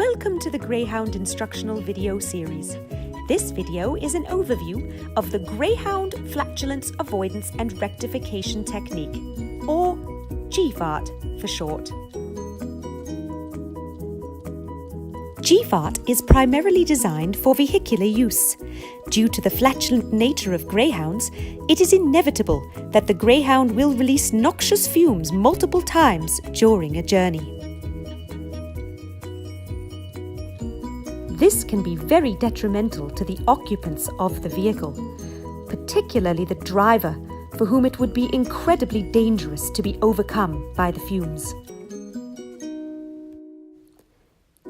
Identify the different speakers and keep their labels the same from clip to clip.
Speaker 1: Welcome to the Greyhound Instructional Video Series. This video is an overview of the Greyhound Flatulence, Avoidance and Rectification Technique, or GFART for short. GFART is primarily designed for vehicular use. Due to the flatulent nature of greyhounds, it is inevitable that the greyhound will release noxious fumes multiple times during a journey. This can be very detrimental to the occupants of the vehicle, particularly the driver, for whom it would be incredibly dangerous to be overcome by the fumes.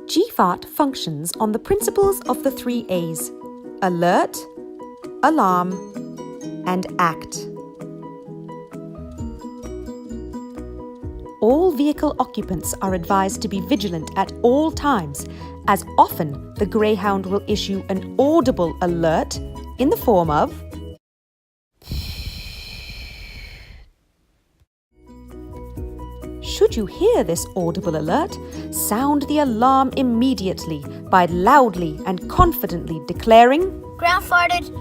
Speaker 1: GFART functions on the principles of the 3 A's: alert, alarm, and act. All vehicle occupants are advised to be vigilant at all times, as often the greyhound will issue an audible alert in the form of Should you hear this audible alert, sound the alarm immediately by loudly and confidently declaring,
Speaker 2: "Ground farted."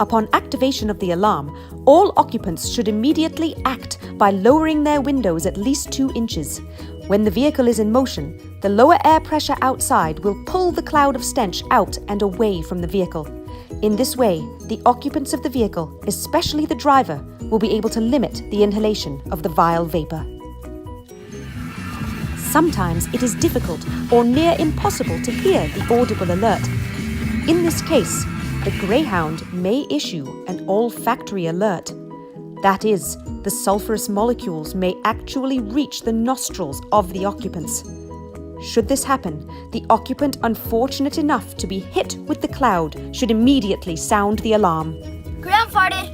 Speaker 1: Upon activation of the alarm, all occupants should immediately act by lowering their windows at least 2 inches. When the vehicle is in motion, the lower air pressure outside will pull the cloud of stench out and away from the vehicle. In this way, the occupants of the vehicle, especially the driver, will be able to limit the inhalation of the vile vapor. Sometimes it is difficult or near impossible to hear the audible alert. In this case, the greyhound may issue an olfactory alert. That is, the sulfurous molecules may actually reach the nostrils of the occupants. Should this happen, the occupant unfortunate enough to be hit with the cloud should immediately sound the alarm.
Speaker 2: "Ground farted."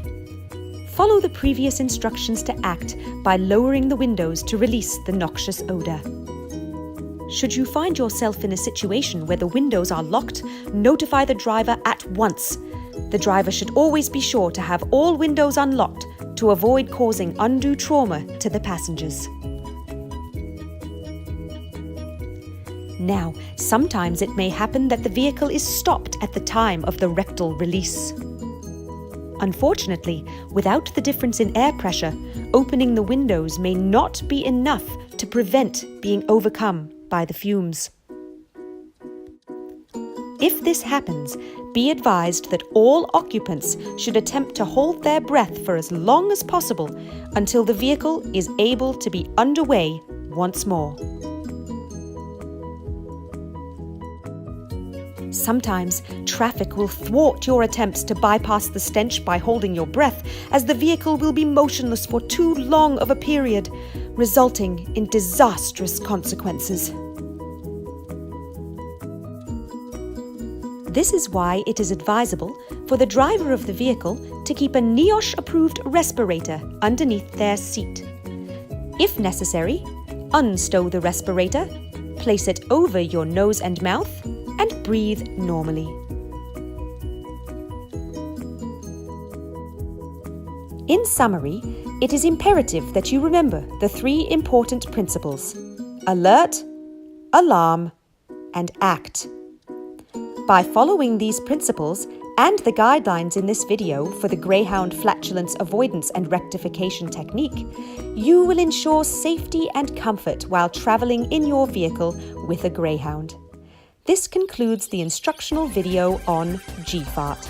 Speaker 1: Follow the previous instructions to act by lowering the windows to release the noxious odor. Should you find yourself in a situation where the windows are locked, notify the driver at once. The driver should always be sure to have all windows unlocked to avoid causing undue trauma to the passengers. Now, sometimes it may happen that the vehicle is stopped at the time of the rectal release. Unfortunately, without the difference in air pressure, opening the windows may not be enough to prevent being overcome by the fumes. If this happens, be advised that all occupants should attempt to hold their breath for as long as possible until the vehicle is able to be underway once more. Sometimes traffic will thwart your attempts to bypass the stench by holding your breath, as the vehicle will be motionless for too long of a period, resulting in disastrous consequences. This is why it is advisable for the driver of the vehicle to keep a NIOSH-approved respirator underneath their seat. If necessary, unstow the respirator, place it over your nose and mouth, and breathe normally. In summary, it is imperative that you remember the 3 important principles: alert, alarm, and act. By following these principles and the guidelines in this video for the Greyhound Flatulence Avoidance and Rectification Technique, you will ensure safety and comfort while traveling in your vehicle with a greyhound. This concludes the instructional video on GFART.